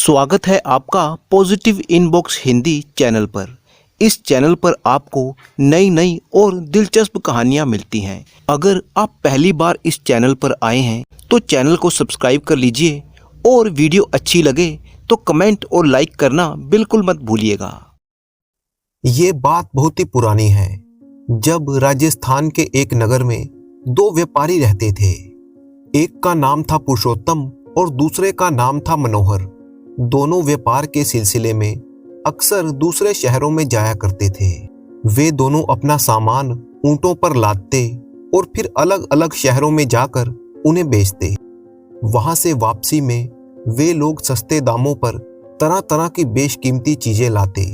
स्वागत है आपका पॉजिटिव इनबॉक्स हिंदी चैनल पर। इस चैनल पर आपको नई नई और दिलचस्प कहानियाँ मिलती हैं। अगर आप पहली बार इस चैनल पर आए हैं तो चैनल को सब्सक्राइब कर लीजिए और वीडियो अच्छी लगे तो कमेंट और लाइक करना बिल्कुल मत भूलिएगा। ये बात बहुत ही पुरानी है, जब राजस्थान के एक नगर में दो व्यापारी रहते थे। एक का नाम था पुरुषोत्तम और दूसरे का नाम था मनोहर। दोनों व्यापार के सिलसिले में अक्सर दूसरे शहरों में जाया करते थे। वे दोनों अपना सामान ऊंटों पर लादते और फिर अलग अलग शहरों में जाकर उन्हें बेचते। वहां से वापसी में वे लोग सस्ते दामों पर तरह तरह की बेशकीमती चीजें लाते।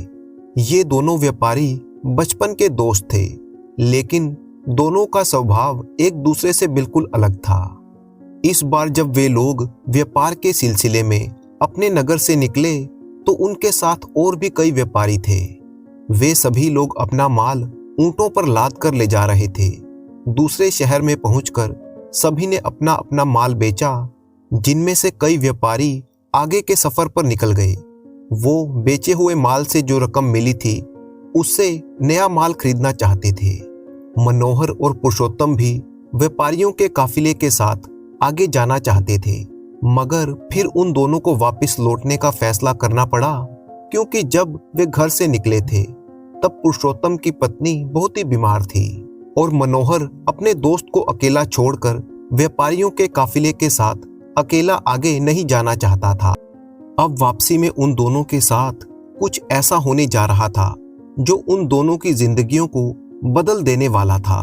ये दोनों व्यापारी बचपन के दोस्त थे, लेकिन दोनों का स्वभाव एक दूसरे से बिल्कुल अलग था। इस बार जब वे लोग व्यापार के सिलसिले में अपने नगर से निकले तो उनके साथ और भी कई व्यापारी थे। वे सभी लोग अपना माल ऊंटों पर लाद कर ले जा रहे थे। दूसरे शहर में पहुंचकर सभी ने अपना अपना माल बेचा। जिनमें से कई व्यापारी आगे के सफर पर निकल गए। वो बेचे हुए माल से जो रकम मिली थी उससे नया माल खरीदना चाहते थे। मनोहर और पुरुषोत्तम भी व्यापारियों के काफिले के साथ आगे जाना चाहते थे, मगर फिर उन दोनों को वापस लौटने का फैसला करना पड़ा, क्योंकि जब वे घर से निकले थे तब पुरुषोत्तम की पत्नी बहुत ही बीमार थी और मनोहर अपने दोस्त को अकेला छोड़कर व्यापारियों के काफिले के साथ अकेला आगे नहीं जाना चाहता था। अब वापसी में उन दोनों के साथ कुछ ऐसा होने जा रहा था जो उन दोनों की जिंदगियों को बदल देने वाला था।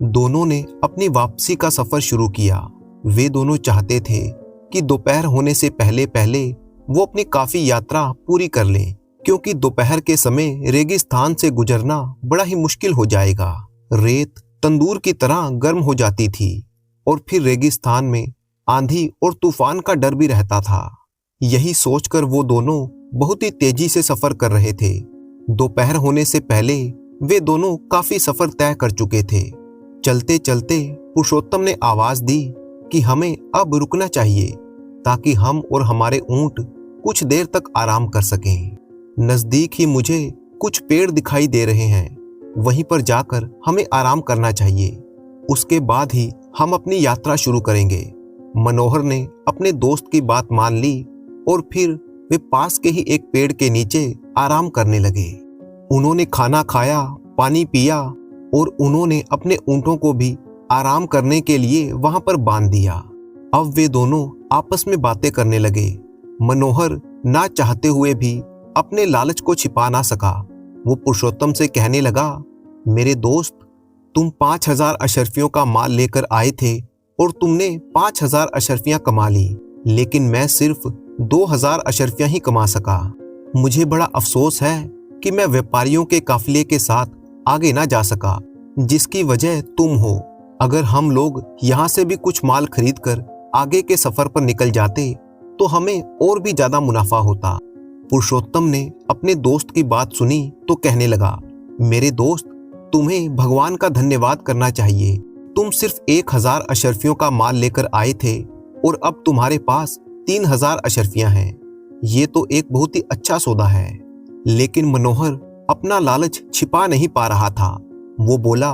दोनों ने अपनी वापसी का सफर शुरू किया। वे दोनों चाहते थे कि दोपहर होने से पहले पहले वो अपनी काफी यात्रा पूरी कर लें, क्योंकि दोपहर के समय रेगिस्तान से गुजरना बड़ा ही मुश्किल हो जाएगा। रेत तंदूर की तरह गर्म हो जाती थी और फिर रेगिस्तान में आंधी और तूफान का डर भी रहता था। यही सोचकर वो दोनों बहुत ही तेजी से सफर कर रहे थे। दोपहर होने से पहले वे दोनों काफी सफर तय कर चुके थे। चलते चलते पुरुषोत्तम ने आवाज दी कि हमें अब रुकना चाहिए ताकि हम और हमारे ऊंट कुछ देर तक आराम कर सकें। नजदीक ही मुझे कुछ पेड़ दिखाई दे रहे हैं, वहीं पर जाकर हमें आराम करना चाहिए। उसके बाद ही हम अपनी यात्रा शुरू करेंगे। मनोहर ने अपने दोस्त की बात मान ली और फिर वे पास के ही एक पेड़ के नीचे आराम करने लगे। उन्होंने खाना खाया, पानी पिया और उन्होंने अपने ऊंटों को भी आराम करने के लिए वहां पर बांध दिया। अब वे दोनों आपस में बातें करने लगे। मनोहर ना चाहते हुए भी अपने लालच को छिपा ना सका। वो पुरुषोत्तम से कहने लगा, मेरे दोस्त, तुम 5000 अशर्फियों का माल लेकर आए थे और तुमने 5000 अशर्फियां कमा ली, लेकिन मैं सिर्फ 2000 अशर्फियां ही कमा सका। मुझे बड़ा अफसोस है कि मैं व्यापारियों के काफिले के साथ आगे ना जा सका, जिसकी वजह तुम हो। अगर हम लोग यहाँ से भी कुछ माल खरीद कर आगे के सफर पर निकल जाते तो हमें और भी ज्यादा मुनाफा होता। पुरुषोत्तम ने अपने दोस्त की बात सुनी तो कहने लगा, मेरे दोस्त, तुम्हें भगवान का धन्यवाद करना चाहिए। तुम सिर्फ 1000 अशर्फियों का माल लेकर आए थे और अब तुम्हारे पास 3000 अशर्फियां हैं। ये तो एक बहुत ही अच्छा सौदा है। लेकिन मनोहर अपना लालच छिपा नहीं पा रहा था। वो बोला,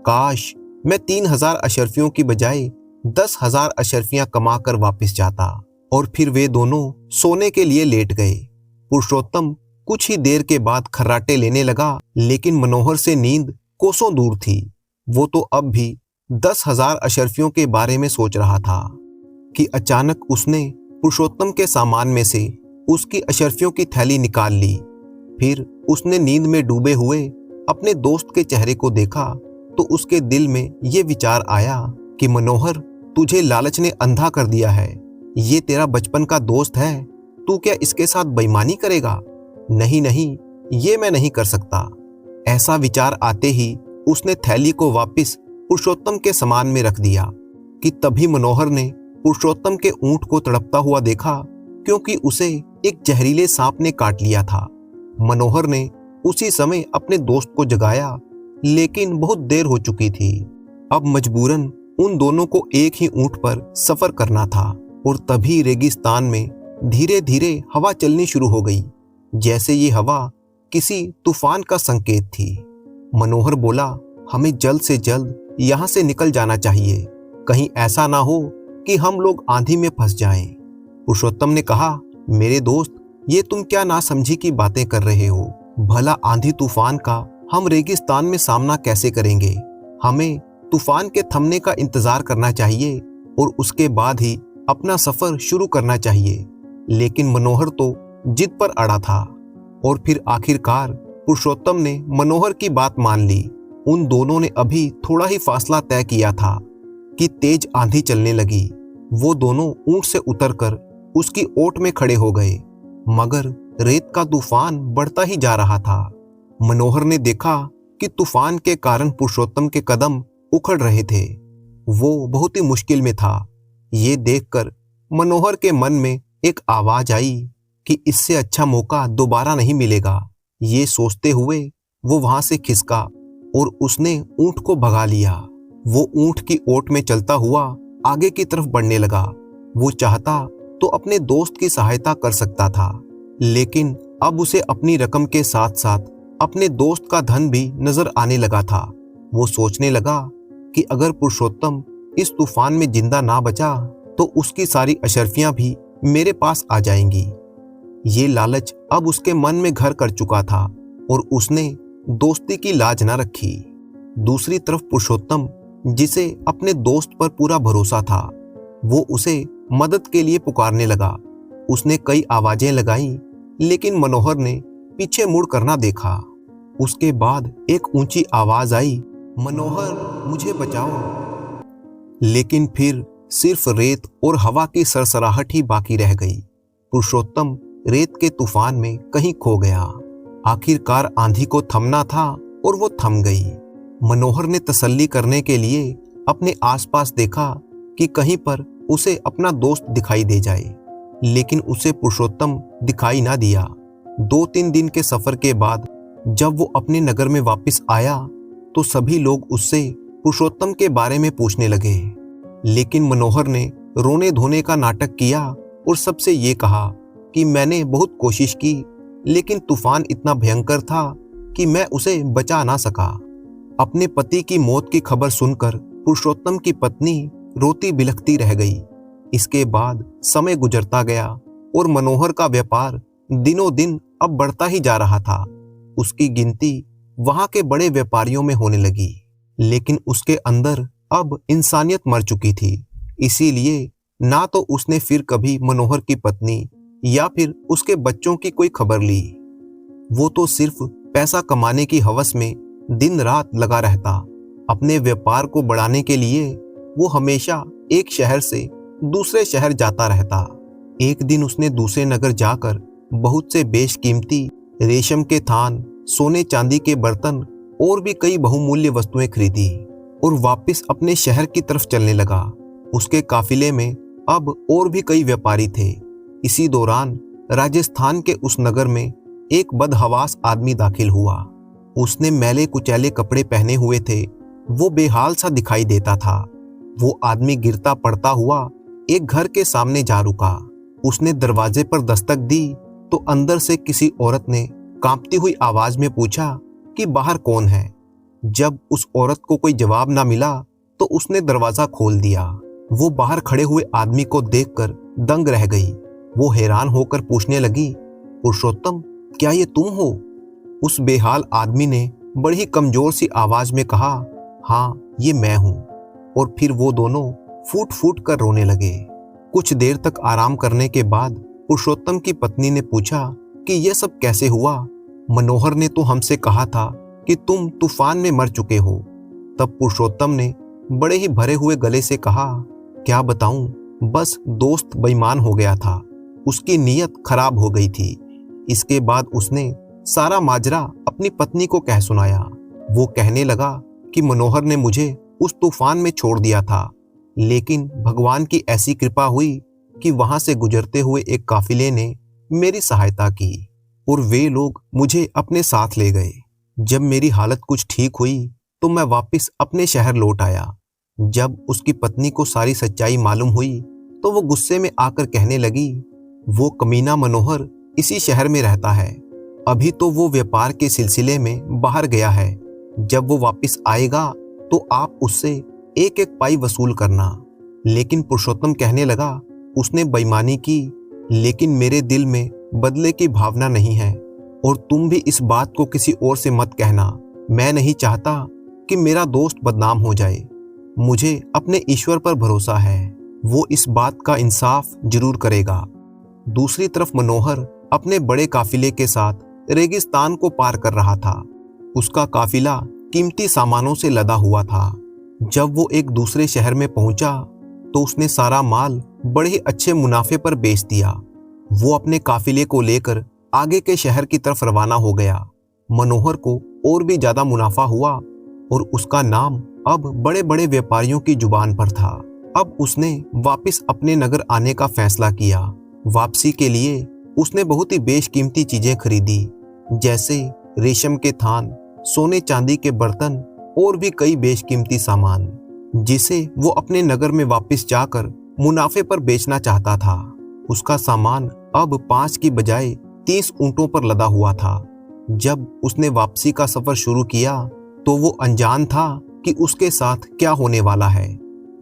काश मैं 3000 अशर्फियों की बजाय 10,000 अशर्फियां कमा कर वापिस जाता। और फिर वे दोनों सोने के लिए लेट गए। पुरुषोत्तम कुछ ही देर के बाद खर्राटे लेने लगा, लेकिन मनोहर से नींद कोसों दूर थी। वो तो अब भी 10,000 अशर्फियों के बारे में सोच रहा था कि अचानक उसने पुरुषोत्तम के सामान में से उसकी अशर्फियों की थैली निकाल ली। फिर उसने नींद में डूबे हुए अपने दोस्त के चेहरे को देखा तो उसके दिल में ये विचार आया कि मनोहर, तुझे लालच ने अंधा कर दिया है। ये तेरा बचपन का दोस्त है, तू क्या इसके साथ बेईमानी करेगा? नहीं नहीं, ये मैं नहीं कर सकता। ऐसा विचार आते ही उसने थैली को वापस पुरुषोत्तम के सामान में रख दिया कि तभी मनोहर ने पुरुषोत्तम के ऊंट को तड़पता हुआ देखा, क्योंकि उसे एक जहरीले सांप ने काट लिया था। मनोहर ने उसी समय अपने दोस्त को जगाया, लेकिन बहुत देर हो चुकी थी। अब मजबूरन उन दोनों को एक ही ऊंट पर सफर करना था और तभी रेगिस्तान में धीरे धीरे हवा चलनी शुरू हो गई, जैसे ये हवा किसी तूफान का संकेत थी। मनोहर बोला, हमें जल्द से जल्द यहाँ से निकल जाना चाहिए, कहीं ऐसा ना हो कि हम लोग आंधी में फंस जाएं। पुरुषोत्तम ने कहा, मेरे दोस्त, ये तुम क्या नासमझी की बातें कर रहे हो? भला आंधी तूफान का हम रेगिस्तान में सामना कैसे करेंगे? हमें तूफान के थमने का इंतजार करना चाहिए और उसके बाद ही अपना सफर शुरू करना चाहिए। लेकिन मनोहर तो जिद पर अड़ा था और फिर आखिरकार पुरुषोत्तम ने मनोहर की बात मान ली। उन दोनों ने अभी थोड़ा ही फासला तय किया था कि तेज आंधी चलने लगी। वो दोनों ऊंट से उतरकर उसकी ओट में खड़े हो गए, मगर रेत का तूफान बढ़ता ही जा रहा था। मनोहर ने देखा कि तूफान के कारण पुरुषोत्तम के कदम उखड़ रहे थे। वो बहुत ही मुश्किल में था। ये देखकर मनोहर के मन में एक आवाज आई कि इससे अच्छा मौका दोबारा नहीं मिलेगा। ये सोचते हुए वो वहां से खिसका और उसने ऊंट को भगा लिया। वो ऊंट की ओट में चलता हुआ आगे की तरफ बढ़ने लगा। वो चाहता तो अपने दोस्त की सहायता कर सकता था, लेकिन अब उसे अपनी रकम के साथ साथ अपने दोस्त का धन भी नजर आने लगा था। वो सोचने लगा कि अगर पुरुषोत्तम इस तूफान में जिंदा ना बचा तो उसकी सारी अशर्फियां भी मेरे पास आ जाएंगी। ये लालच अब उसके मन में घर कर चुका था और उसने दोस्ती की लाज न रखी। दूसरी तरफ पुरुषोत्तम, जिसे अपने दोस्त पर पूरा भरोसा था, वो उसे मदद के लिए पुकारने लगा। उसने कई आवाजें लगाई, लेकिन मनोहर ने पीछे मुड़ कर ना देखा। उसके बाद एक ऊंची आवाज आई, मनोहर, मुझे बचाओ। लेकिन फिर सिर्फ रेत और हवा की सरसराहट ही बाकी रह गई। पुरुषोत्तम रेत के तूफान में कहीं खो गया। आखिरकार आंधी को थमना था और वो थम गई। मनोहर ने तसल्ली करने के लिए अपने आसपास देखा कि कहीं पर उसे अपना दोस्त दिखाई दे जाए, लेकिन उसे पुरुषोत्तम दिखाई ना दिया। 2-3 दिन के सफर के बाद जब वो अपने नगर में वापस आया तो सभी लोग उससे पुरुषोत्तम के बारे में पूछने लगे, लेकिन मनोहर ने रोने धोने का नाटक किया और सबसे ये कहा कि मैंने बहुत कोशिश की, लेकिन तूफान इतना भयंकर था कि मैं उसे बचा ना सका। अपने पति की मौत की खबर सुनकर पुरुषोत्तम की पत्नी रोती बिलखती रह गई। इसके बाद समय गुजरता गया और मनोहर का व्यापार दिनों दिन अब बढ़ता ही जा रहा था। उसकी गिनती वहां के बड़े व्यापारियों में होने लगी, लेकिन उसके अंदर अब इंसानियत मर चुकी थी। इसीलिए ना तो उसने फिर कभी मनोहर की पत्नी या फिर उसके बच्चों की कोई खबर ली। वो तो सिर्फ पैसा कमाने की हवस में दिन रात लगा रहता। अपने व्यापार को बढ़ाने के लिए वो हमेशा एक शहर से दूसरे शहर जाता रहता। एक दिन उसने दूसरे नगर जाकर बहुत से बेशकीमती रेशम के थान, सोने चांदी के बर्तन और भी कई बहुमूल्य वस्तुएं खरीदी और वापस अपने शहर की तरफ चलने लगा। उसके काफिले में अब और भी कई व्यापारी थे। इसी दौरान राजस्थान के उस नगर में एक बदहवास आदमी दाखिल हुआ। उसने मैले कुचैले कपड़े पहने हुए थे। वो बेहाल सा दिखाई देता था। वो आदमी गिरता पड़ता हुआ एक घर के सामने जा रुका। उसने दरवाजे पर दस्तक दी तो अंदर से किसी औरत ने कांपती हुई आवाज में पूछा कि बाहर कौन है। जब उस औरत को कोई जवाब ना मिला तो उसने दरवाजा खोल दिया। वो बाहर खड़े हुए आदमी को देखकर दंग रह गई। वो हैरान होकर पूछने लगी, पुरुषोत्तम, क्या ये तुम हो? उस बेहाल आदमी ने बड़ी ही कमजोर सी आवाज में कहा, हाँ, ये मैं हूं। और फिर वो दोनों फूट फूट कर रोने लगे। कुछ देर तक आराम करने के बाद पुरुषोत्तम की पत्नी ने पूछा कि यह सब कैसे हुआ? मनोहर ने तो हमसे कहा था कि तुम तूफान में मर चुके हो। तब पुरुषोत्तम ने बड़े ही भरे हुए गले से कहा, क्या बताऊं, बस दोस्त बेईमान हो गया था। उसकी नीयत खराब हो गई थी। इसके बाद उसने सारा माजरा अपनी पत्नी को कह सुनाया। वो कहने लगा कि मनोहर ने मुझे उस तूफान में छोड़ दिया था, लेकिन भगवान की ऐसी कृपा हुई कि वहां से गुजरते हुए एक काफिले ने मेरी सहायता की और वे लोग मुझे अपने साथ ले गए। जब मेरी हालत कुछ ठीक हुई तो मैं वापस अपने शहर लौट आया। जब उसकी पत्नी को सारी सच्चाई मालूम हुई तो वो गुस्से में आकर कहने लगी, वो कमीना मनोहर इसी शहर में रहता है। अभी तो वो व्यापार के सिलसिले में बाहर गया है। जब वो वापस आएगा तो आप उससे एक एक पाई वसूल करना। लेकिन पुरुषोत्तम कहने लगा, उसने बेईमानी की, लेकिन मेरे दिल में बदले की भावना नहीं है, और तुम भी इस बात को किसी और से मत कहना। मैं नहीं चाहता कि मेरा दोस्त बदनाम हो जाए। मुझे अपने ईश्वर पर भरोसा है, वो इस बात का इंसाफ जरूर करेगा। दूसरी तरफ मनोहर अपने बड़े काफिले के साथ रेगिस्तान को पार कर रहा था। उसका काफिला कीमती सामानों से लदा हुआ था। जब वो एक दूसरे शहर में पहुंचा तो उसने सारा माल बड़े ही अच्छे मुनाफे पर बेच दिया। वो अपने काफिले को लेकर आगे के शहर की तरफ रवाना हो गया। मनोहर को और भी ज्यादा मुनाफा हुआ और उसका नाम अब बड़े बड़े व्यापारियों की जुबान पर था। अब उसने वापस अपने नगर आने का फैसला किया। वापसी के लिए उसने बहुत ही बेशकीमती चीजें खरीदी, जैसे रेशम के थान, सोने चांदी के बर्तन और भी कई बेशकीमती सामान, जिसे वो अपने नगर में वापस जाकर मुनाफे पर बेचना चाहता था। उसका सामान अब 5 की बजाय 30 ऊंटों पर लदा हुआ था। जब उसने वापसी का सफर शुरू किया तो वो अनजान था कि उसके साथ क्या होने वाला है।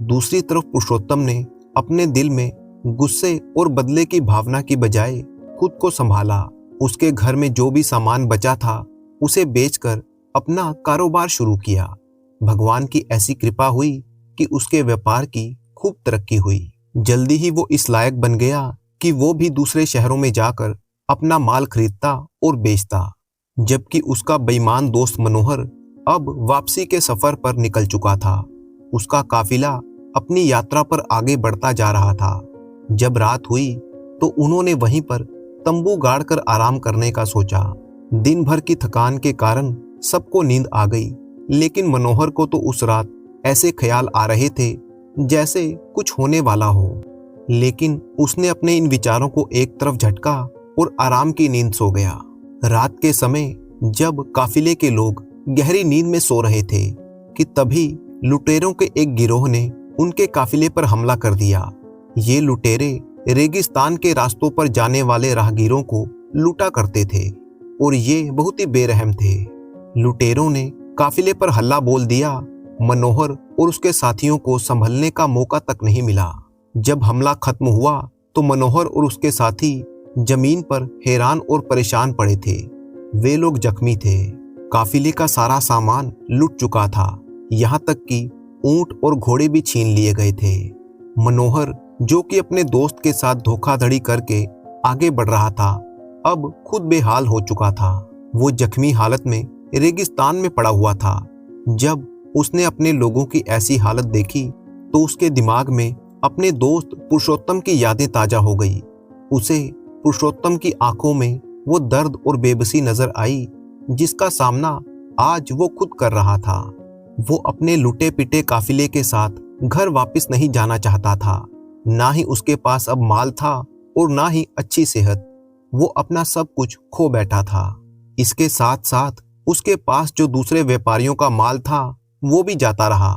दूसरी तरफ पुरुषोत्तम ने अपने दिल में गुस्से और बदले की भावना की बजाय खुद को संभाला। उसके घर में जो भी सामान बचा था उसे बेचकर अपना कारोबार शुरू किया। भगवान की ऐसी कृपा हुई कि उसके व्यापार की खूब तरक्की हुई। जल्दी ही वो इस लायक बन गया कि वो भी दूसरे शहरों में जाकर अपना माल खरीदता और बेचता। जबकि उसका बेईमान दोस्त मनोहर अब वापसी के सफर पर निकल चुका था। उसका काफिला अपनी यात्रा पर आगे बढ़ता जा रहा था। जब रात हुई तो उन्होंने वहीं पर तंबू गाड़कर आराम करने का सोचा। दिन भर की थकान के कारण सबको नींद आ गई, लेकिन मनोहर को तो उस रात ऐसे ख्याल आ रहे थे जैसे कुछ होने वाला हो। लेकिन उसने अपने इन विचारों को एक तरफ झटका और आराम की नींद सो गया। रात के समय जब काफिले के लोग गहरी नींद में सो रहे थे कि तभी लुटेरों के एक गिरोह ने उनके काफिले पर हमला कर दिया। ये लुटेरे रेगिस्तान के रास्तों पर जाने वाले राहगीरों को लूटा करते थे और ये बहुत ही बेरहम थे। लुटेरों ने काफिले पर हल्ला बोल दिया। मनोहर और उसके साथियों को संभलने का मौका तक नहीं मिला। जब हमला खत्म हुआ तो मनोहर और उसके साथी जमीन पर हैरान और परेशान पड़े थे। वे लोग जख्मी थे। काफिले का सारा सामान लूट चुका था, यहाँ तक कि ऊंट और घोड़े भी छीन लिए गए थे। मनोहर, जो कि अपने दोस्त के साथ धोखाधड़ी करके आगे बढ़ रहा था, अब खुद बेहाल हो चुका था। वो जख्मी हालत में रेगिस्तान में पड़ा हुआ था। जब उसने अपने लोगों की ऐसी हालत देखी तो उसके दिमाग में अपने दोस्त पुरुषोत्तम की यादें ताजा हो गई। उसे पुरुषोत्तम की आंखों में वो दर्द और बेबसी नजर आई जिसका सामना आज वो खुद कर रहा था। वो अपने लुटे पिटे काफिले के साथ घर वापस नहीं जाना चाहता था। ना ही उसके पास अब माल था और ना ही अच्छी सेहत। वो अपना सब कुछ खो बैठा था। इसके साथ साथ उसके पास जो दूसरे व्यापारियों का माल था वो भी जाता रहा।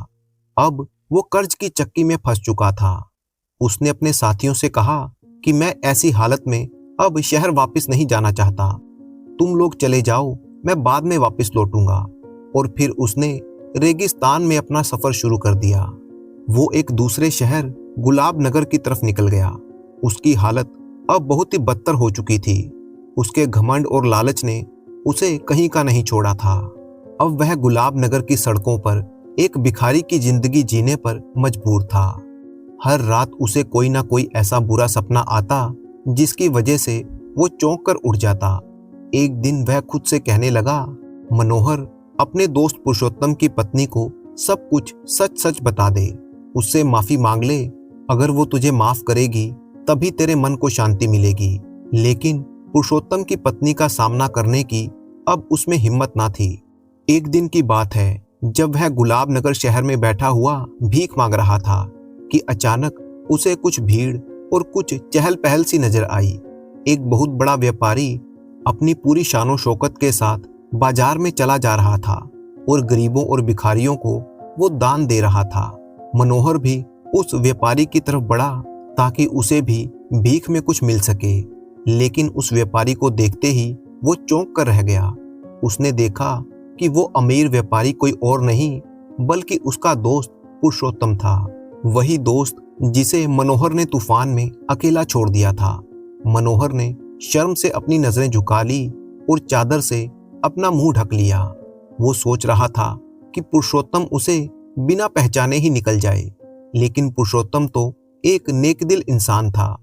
अब वो कर्ज की चक्की में फंस चुका था। उसने अपने साथियों से कहा कि मैं ऐसी हालत में अब शहर वापस नहीं जाना चाहता। तुम लोग चले जाओ, मैं बाद में वापस लौटूंगा। और फिर उसने रेगिस्तान में अपना सफर शुरू कर दिया। वो एक दूसरे शहर गुलाब नगर की तरफ निकल गया। उसकी हालत अब बहुत ही बदतर हो चुकी थी। उसके घमंड और लालच ने उसे कहीं का नहीं छोड़ा था। अब वह गुलाब नगर की सड़कों पर एक भिखारी की जिंदगी जीने पर मजबूर था। हर रात उसे कोई ना कोई ऐसा बुरा सपना आता जिसकी वजह से वो चौंक कर उठ जाता। एक दिन वह खुद से कहने लगा, मनोहर, अपने दोस्त पुरुषोत्तम की पत्नी को सब कुछ सच सच बता दे, उससे माफी मांग ले। अगर वो तुझे माफ करेगी तभी तेरे मन को शांति मिलेगी। लेकिन पुरुषोत्तम की पत्नी का सामना करने की अब उसमें हिम्मत ना थी। एक दिन की बात है, जब वह गुलाब नगर शहर में बैठा हुआ भीख मांग रहा था कि अचानक उसे कुछ भीड़ और कुछ चहल पहल सी नजर आई। एक बहुत बड़ा व्यापारी अपनी पूरी शानो शौकत के साथ बाजार में चला जा रहा था और गरीबों और भिखारियों को वो दान दे रहा था। मनोहर भी उस व्यापारी की तरफ बढ़ा ताकि उसे भी भीख में कुछ मिल सके, लेकिन उस व्यापारी को देखते ही वो चौंक कर रह गया। उसने देखा कि वो अमीर व्यापारी कोई और नहीं बल्कि उसका दोस्त पुरुषोत्तम था। वही दोस्त जिसे मनोहर ने तूफान में अकेला छोड़ दिया था। मनोहर ने शर्म से अपनी नजरें झुका ली और चादर से अपना मुंह ढक लिया। वो सोच रहा था कि पुरुषोत्तम उसे बिना पहचाने ही निकल जाए, लेकिन पुरुषोत्तम तो एक नेकदिल इंसान था।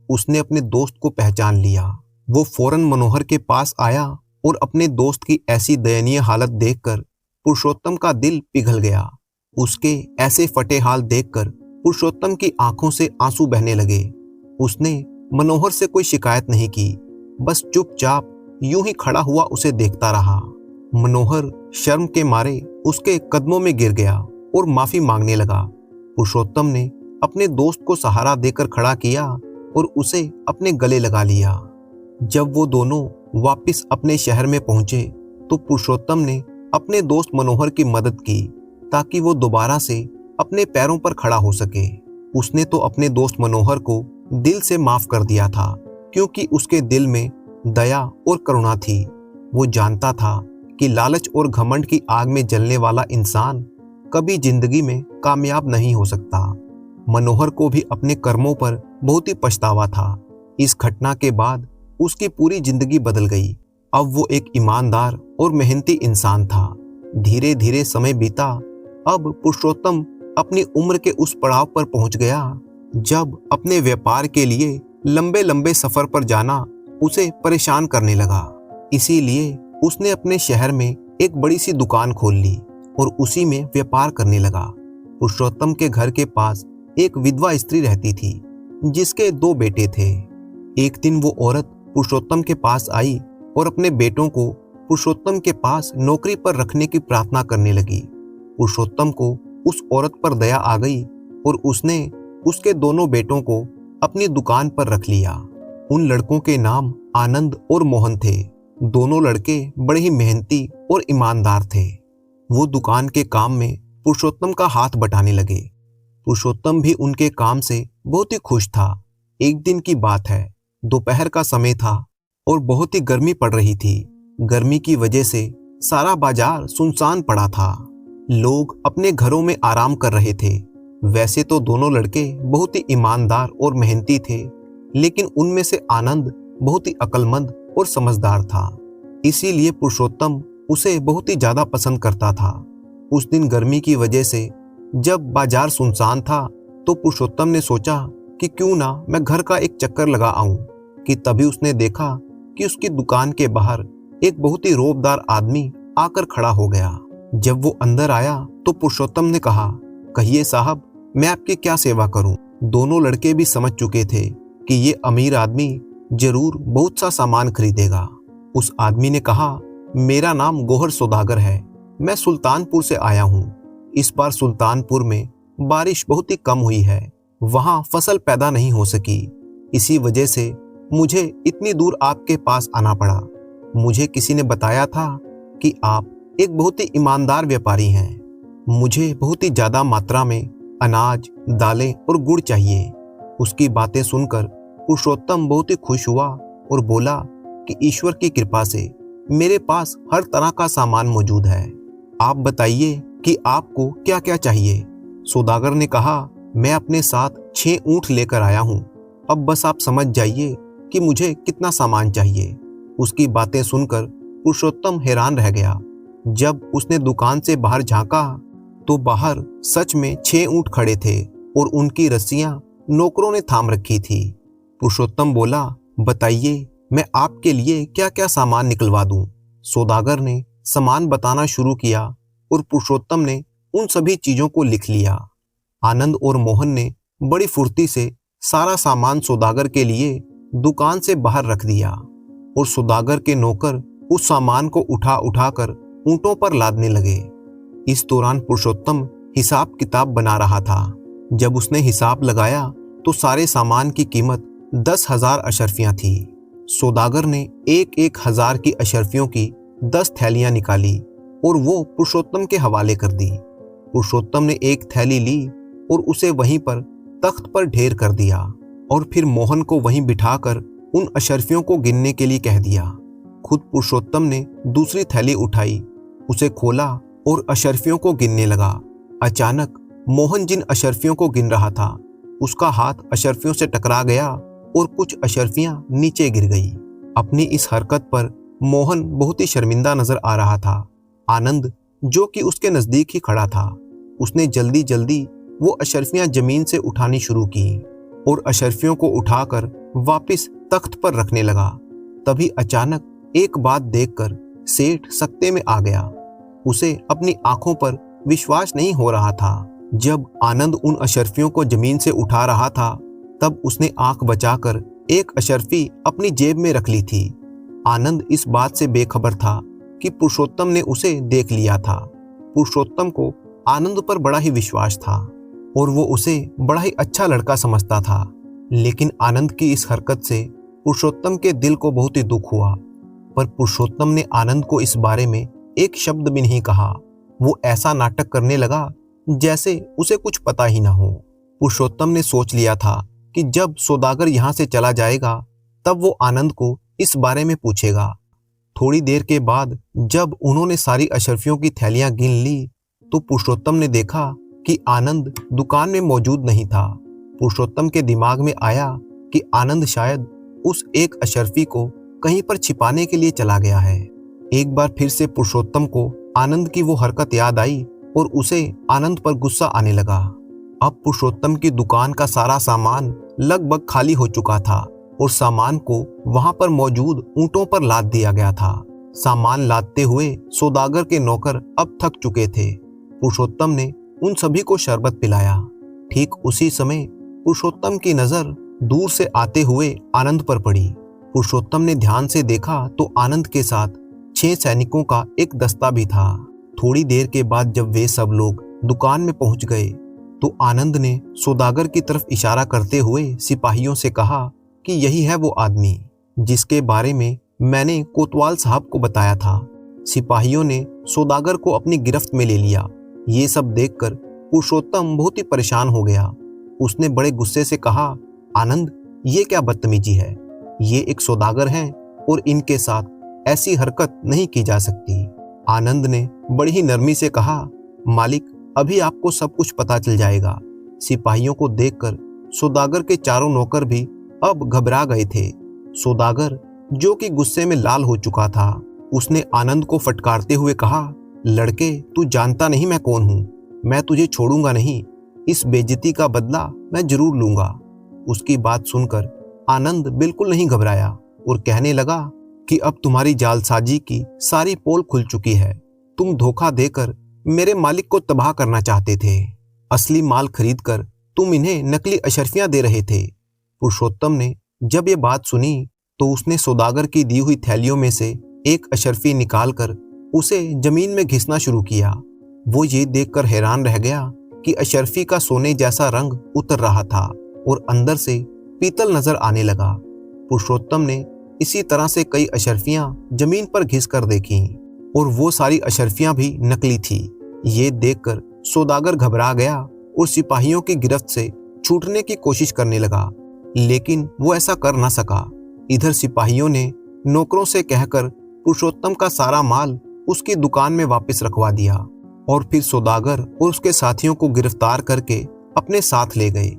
उसने अपने दोस्त को पहचान लिया। वो फौरन मनोहर के पास आया और अपने दोस्त की ऐसी दयनीय हालत देखकर पुरुषोत्तम का दिल पिघल गया। उसके ऐसे फटे हाल देखकर पुरुषोत्तम की आंखों से आंसू बहने लगे। उसने मनोहर से कोई शिकायत नहीं की, बस चुपचाप यूं ही खड़ा हुआ उसे देखता रहा। मनोहर शर्म के मारे उसके कदमों में गिर गया और माफी मांगने लगा। पुरुषोत्तम ने अपने दोस्त को सहारा देकर खड़ा किया और उसे अपने गले लगा लिया। जब वो दोनों वापस अपने शहर में पहुंचे तो पुरुषोत्तम ने अपने दोस्त मनोहर की मदद की ताकि वो दोबारा से अपने पैरों पर खड़ा हो सके। उसने तो अपने दोस्त मनोहर को दिल से माफ कर दिया था, क्योंकि उसके दिल में दया और करुणा थी। वो जानता था कि लालच और घमंड की आग में जलने वाला इंसान कभी जिंदगी में कामयाब नहीं हो सकता। मनोहर को भी अपने कर्मों पर बहुत ही पछतावा था। इस घटना के बाद उसकी पूरी जिंदगी बदल गई। अब वो एक ईमानदार और मेहनती इंसान था। धीरे धीरे समय बीता। अब पुरुषोत्तम अपनी उम्र के उस पड़ाव पर पहुंच गया जब अपने व्यापार के लिए लंबे लंबे सफर पर जाना उसे परेशान करने लगा। इसीलिए उसने अपने शहर में एक बड़ी सी दुकान खोल ली और उसी में व्यापार करने लगा। पुरुषोत्तम के घर के पास एक विधवा स्त्री रहती थी जिसके 2 बेटे थे। एक दिन वो औरत पुरुषोत्तम के पास आई और अपने बेटों को पुरुषोत्तम के पास नौकरी पर रखने की प्रार्थना करने लगी। पुरुषोत्तम को उस औरत पर दया आ गई और उसने उसके दोनों बेटों को अपनी दुकान पर रख लिया। उन लड़कों के नाम आनंद और मोहन थे। दोनों लड़के बड़े ही मेहनती और ईमानदार थे। वो दुकान के काम में पुरुषोत्तम का हाथ बटाने लगे। पुरुषोत्तम भी उनके काम से बहुत ही खुश था। एक दिन की बात है, दोपहर का समय था और बहुत ही गर्मी पड़ रही थी। गर्मी की वजह से सारा बाजार सुनसान पड़ा था। लोग अपने घरों में आराम कर रहे थे। वैसे तो दोनों लड़के बहुत ही ईमानदार और मेहनती थे, लेकिन उनमें से आनंद बहुत ही अक्लमंद और समझदार था। इसीलिए पुरुषोत्तम उसे बहुत ही ज्यादा पसंद करता था। उस दिन गर्मी की वजह से जब बाजार सुनसान था तो पुरुषोत्तम ने सोचा कि क्यों ना मैं घर का एक चक्कर लगा आऊं, कि तभी उसने देखा कि उसकी दुकान के बाहर एक बहुत ही रौबदार आदमी आकर खड़ा हो गया। जब वो अंदर आया तो पुरुषोत्तम ने कहा, कहिए साहब, मैं आपकी क्या सेवा करूं। दोनों लड़के भी समझ चुके थे कि ये अमीर आदमी जरूर बहुत सा सामान खरीदेगा। उस आदमी ने कहा, मेरा नाम गौहर सौदागर है, मैं सुल्तानपुर से आया हूँ। इस बार सुल्तानपुर में बारिश बहुत ही कम हुई है, वहाँ फसल पैदा नहीं हो सकी। इसी वजह से मुझे इतनी दूर आपके पास आना पड़ा। मुझे किसी ने बताया था कि आप एक बहुत ही ईमानदार व्यापारी हैं। मुझे बहुत ही ज्यादा मात्रा में अनाज, दालें और गुड़ चाहिए। उसकी बातें सुनकर पुरुषोत्तम बहुत ही खुश हुआ और बोला कि ईश्वर की कृपा से मेरे पास हर तरह का सामान मौजूद है। आप बताइए कि आपको क्या क्या चाहिए। सौदागर ने कहा, मैं अपने साथ 6 ऊंट लेकर आया हूँ। अब बस आप समझ जाइए कि मुझे कितना सामान चाहिए। उसकी बातें सुनकर पुरुषोत्तम हैरान रह गया। जब उसने दुकान से बाहर झांका तो बाहर सच में 6 ऊंट खड़े थे और उनकी रस्सियां नौकरों ने थाम रखी थी। पुरुषोत्तम बोला, बताइए मैं आपके लिए क्या क्या सामान निकलवा दूं। सौदागर ने सामान बताना शुरू किया और पुरुषोत्तम ने उन सभी चीजों को लिख लिया। आनंद और मोहन ने बड़ी फुर्ती से सारा सामान सौदागर के लिए दुकान से बाहर रख दिया और सौदागर के नौकर उस सामान को उठा उठाकर ऊंटों पर लादने लगे। इस दौरान पुरुषोत्तम हिसाब किताब बना रहा था। जब उसने हिसाब लगाया तो सारे सामान की कीमत 10,000 अशर्फियां थी। सौदागर ने एक हजार की अशर्फियों की 10 थैलियां निकाली और वो पुरुषोत्तम के हवाले कर दी। पुरुषोत्तम ने एक थैली ली और उसे वहीं पर तख्त पर ढेर कर दिया और फिर मोहन को वहीं बिठाकर उन अशर्फियों को गिनने के लिए कह दिया। खुद पुरुषोत्तम ने दूसरी थैली उठाई, उसे खोला और अशर्फियों को गिनने लगा। अचानक मोहन जिन अशर्फियों को गिन रहा था उसका हाथ अशर्फियों से टकरा गया और कुछ अशर्फियां नीचे गिर गई। अपनी इस हरकत पर मोहन बहुत ही शर्मिंदा नजर आ रहा था। आनंद, जो कि उसके नजदीक ही खड़ा था, उसने जल्दी जल्दी वो अशर्फियां जमीन से उठानी शुरू की और अशर्फियों को उठाकर वापस तख्त पर रखने लगा। तभी अचानक एक बात देखकर सेठ सकते में आ गया। उसे अपनी आंखों पर विश्वास नहीं हो रहा था। जब आनंद उन अशर्फियों को जमीन से उठा रहा था तब उसने आंख बचाकर एक अशर्फी अपनी जेब में रख ली थी। आनंद इस बात से बेखबर था कि पुरुषोत्तम ने उसे देख लिया था। पुरुषोत्तम को आनंद पर बड़ा ही विश्वास था और वो उसे बड़ा ही अच्छा लड़का समझता था। लेकिन आनंद की इस हरकत से पुरुषोत्तम के दिल को बहुत ही दुख हुआ। पर पुरुषोत्तम ने आनंद को इस बारे में एक शब्द भी नहीं कहा। वो ऐसा नाटक करने लगा जैसे उसे कुछ पता ही ना हो। पुरुषोत्तम ने सोच लिया था कि जब सौदागर यहाँ से चला जाएगा तब वो आनंद को इस बारे में पूछेगा। थोड़ी देर के बाद जब उन्होंने सारी अशर्फियों की थैलियां गिन ली तो पुरुषोत्तम ने देखा कि आनंद दुकान में मौजूद नहीं था। पुरुषोत्तम के दिमाग में आया कि आनंद शायद उस एक अशर्फी को कहीं पर छिपाने के लिए चला गया है। एक बार फिर से पुरुषोत्तम को आनंद की वो हरकत याद आई और उसे आनंद पर गुस्सा आने लगा। अब पुरुषोत्तम की दुकान का सारा सामान लगभग खाली हो चुका था और सामान को वहां पर मौजूद ऊंटों पर लाद दिया गया था। सामान लादते हुए सौदागर के नौकर अब थक चुके थे। पुरुषोत्तम ने उन सभी को शरबत पिलाया। ठीक उसी समय पुरुषोत्तम की नजर दूर से आते हुए आनंद पर पड़ी। पुरुषोत्तम ने ध्यान से देखा तो आनंद के साथ 6 सैनिकों का एक दस्ता भी था। थोड़ी देर के बाद जब वे सब लोग दुकान में पहुंच गए तो आनंद ने सौदागर की तरफ इशारा करते हुए सिपाहियों से कहा कि यही है वो आदमी जिसके बारे में मैंने कोतवाल साहब को बताया था। सिपाहियों ने सौदागर को अपनी गिरफ्त में ले लिया। ये सब देखकर पुरुषोत्तम बहुत ही परेशान हो गया। उसने बड़े गुस्से से कहा, आनंद, ये क्या बदतमीजी है? ये एक सौदागर हैं और इनके साथ ऐसी हरकत नहीं की जा सकती। आनंद ने बड़ी ही नरमी से कहा, मालिक, अभी आपको सब कुछ पता चल जाएगा। सिपाहियों को देखकर सौदागर के चारों नौकर भी अब घबरा गए थे। सौदागर, जो कि गुस्से में लाल हो चुका था, उसने आनंद को फटकारते हुए कहा, लड़के, तू जानता नहीं मैं कौन हूँ। मैं तुझे छोड़ूंगा नहीं। इस बेइज्जती का बदला मैं जरूर लूंगा। उसकी बात सुनकर आनंद बिल्कुल नहीं घबराया और कहने लगा कि अब तुम्हारी जालसाजी की सारी पोल खुल चुकी है। तुम धोखा देकर मेरे मालिक को तबाह करना चाहते थे। असली माल खरीदकर तुम इन्हें नकली अशर्फियां दे रहे थे। पुरुषोत्तम ने जब ये बात सुनी तो उसने सौदागर की दी हुई थैलियों में से एक अशर्फी निकालकर उसे जमीन में घिसना शुरू किया। वो ये देखकर हैरान रह गया कि अशर्फी का सोने जैसा रंग उतर रहा था और अंदर से पीतल नजर आने लगा। पुरुषोत्तम ने इसी तरह से कई अशर्फियां जमीन पर घिस कर देखी और वो सारी अशर्फियां भी नकली थी। ये देखकर सौदागर घबरा गया और सिपाहियों की गिरफ्त से छूटने की कोशिश करने लगा, लेकिन वो ऐसा कर ना सका। इधर सिपाहियों ने नौकरों से कहकर पुरुषोत्तम का सारा माल उसकी दुकान में वापस रखवा दिया और फिर सौदागर और उसके साथियों को गिरफ्तार करके अपने साथ ले गए।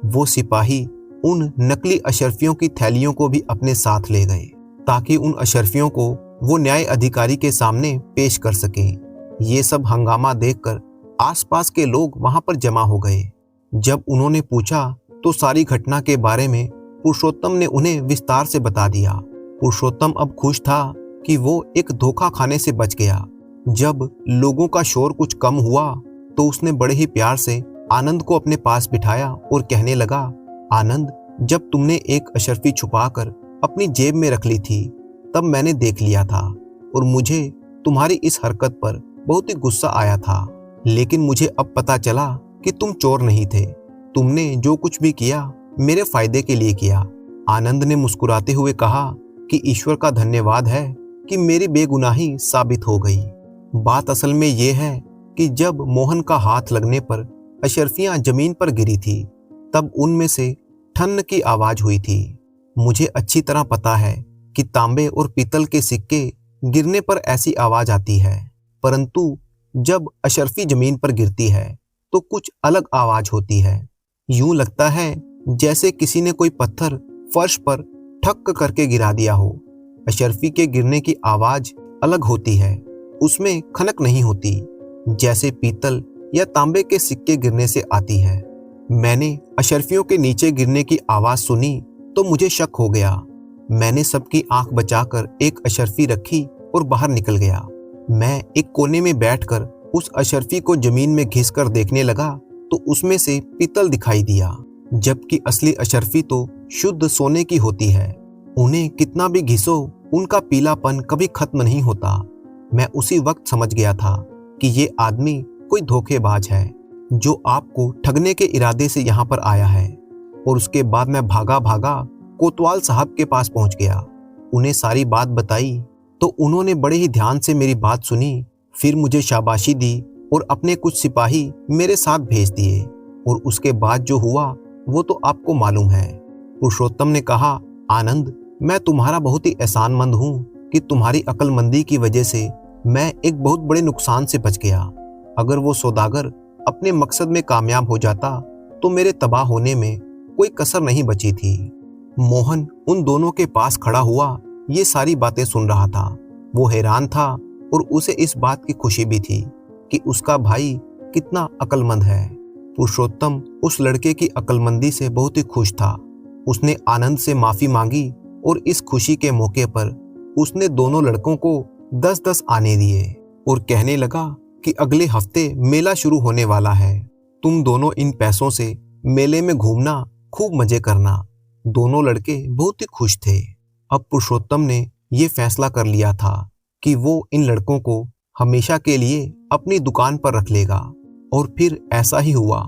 वो सिपाही उन नकली अशर्फियों की थैलियों को भी अपने साथ ले गए ताकि उन अशर्फियों को वो न्याय अधिकारी के सामने पेश कर सकें। ये सब हंगामा देखकर आसपास के लोग वहां पर जमा हो गए। जब उन्होंने पूछा तो सारी घटना के बारे में पुरुषोत्तम ने उन्हें विस्तार से बता दिया। पुरुषोत्तम अब खुश था कि वो एक धोखा खाने से बच गया। जब लोगों का शोर कुछ कम हुआ तो उसने बड़े ही प्यार से आनंद को अपने पास बिठाया और कहने लगा, आनंद, जब तुमने एक अशर्फी छुपाकर अपनी जेब में रख ली थी तब मैंने देख लिया था और मुझे तुम्हारी इस हरकत पर बहुत ही गुस्सा आया था, लेकिन मुझे अब पता चला कि तुम चोर नहीं थे। तुमने जो कुछ भी किया मेरे फायदे के लिए किया। आनंद ने मुस्कुराते हुए कहा कि ईश्वर का धन्यवाद है कि मेरी बेगुनाही साबित हो गई। बात असल में यह है कि जब मोहन का हाथ लगने पर अशर्फियां जमीन पर गिरी थी तब उनमें से ठन्न की आवाज हुई थी। मुझे अच्छी तरह पता है कि तांबे और पीतल के सिक्के गिरने पर ऐसी आवाज आती है, परंतु जब अशर्फी जमीन पर गिरती है तो कुछ अलग आवाज होती है। यूं लगता है जैसे किसी ने कोई पत्थर फर्श पर ठक करके गिरा दिया हो। अशर्फी के गिरने की आवाज अलग होती है, उसमें खनक नहीं होती जैसे पीतल या तांबे के सिक्के गिरने से आती है। मैंने अशर्फियों के नीचे गिरने की आवाज सुनी तो मुझे शक हो गया। मैंने सबकी आंख बचाकर एक अशर्फी रखी और बाहर निकल गया। मैं एक कोने में बैठकर उस अशर्फी को जमीन में घिसकर देखने लगा तो उसमें से पीतल दिखाई दिया, जबकि असली अशर्फी तो शुद्ध सोने की होती है। उन्हें कितना भी घिसो उनका पीलापन कभी खत्म नहीं होता। मैं उसी वक्त समझ गया था कि ये आदमी कोई धोखेबाज है जो आपको ठगने के इरादे से यहाँ पर आया है। और उसके बाद मैं भागा भागा कोतवाल साहब के पास पहुंच गया। उन्हें सारी बात बताई तो उन्होंने बड़े ही ध्यान से मेरी बात सुनी, फिर मुझे शाबाशी दी और अपने कुछ सिपाही मेरे साथ भेज दिए। और उसके बाद जो हुआ वो तो आपको मालूम है। पुरुषोत्तम ने कहा, आनंद, मैं तुम्हारा बहुत ही एहसानमंद हूँ कि तुम्हारी अक्लमंदी की वजह से मैं एक बहुत बड़े नुकसान से बच गया। अगर वो सौदागर अपने मकसद में कामयाब हो जाता तो मेरे तबाह होने में कोई कसर नहीं बची थी। मोहन उन दोनों के पास खड़ा हुआ ये सारी बातें सुन रहा था। वो हैरान था और उसे इस बात की खुशी भी थी कि उसका भाई कितना अक्लमंद है। पुरुषोत्तम उस लड़के की अक्लमंदी से बहुत ही खुश था। उसने आनंद से माफी मांगी और इस खुशी के मौके पर उसने दोनों लड़कों को 10-10 आने दिए और कहने लगा कि अगले हफ्ते मेला शुरू होने वाला है। तुम दोनों इन पैसों से मेले में घूमना, खूब मजे करना। दोनों लड़के बहुत ही खुश थे। अब पुरुषोत्तम ने ये फैसला कर लिया था कि वो इन लड़कों को हमेशा के लिए अपनी दुकान पर रख लेगा। और फिर ऐसा ही हुआ।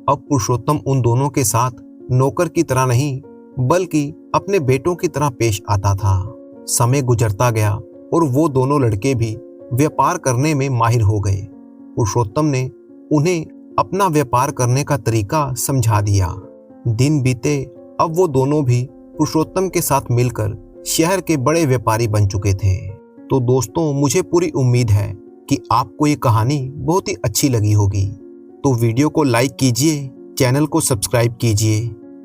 अब पुरुषोत्तम उन दोनों के साथ नौकर की तरह नहीं बल्कि अपने बेटों की तरह पेश आता था। समय गुजरता गया और वो दोनों लड़के भी व्यापार करने में माहिर हो गए। पुरुषोत्तम ने उन्हें अपना व्यापार करने का तरीका समझा दिया। दिन बीते, अब वो दोनों भी पुरुषोत्तम के साथ मिलकर शहर के बड़े व्यापारी बन चुके थे। तो दोस्तों, मुझे पूरी उम्मीद है कि आपको ये कहानी बहुत ही अच्छी लगी होगी। तो वीडियो को लाइक कीजिए, चैनल को सब्सक्राइब कीजिए।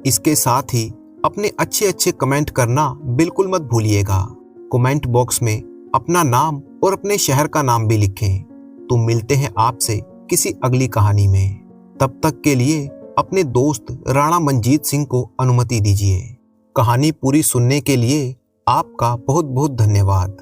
इसके साथ ही अपने अच्छे अच्छे कमेंट करना बिल्कुल मत भूलिएगा। कमेंट बॉक्स में अपना नाम और अपने शहर का नाम भी लिखें। तो मिलते हैं आपसे किसी अगली कहानी में। तब तक के लिए अपने दोस्त राणा मंजीत सिंह को अनुमति दीजिए। कहानी पूरी सुनने के लिए आपका बहुत बहुत धन्यवाद।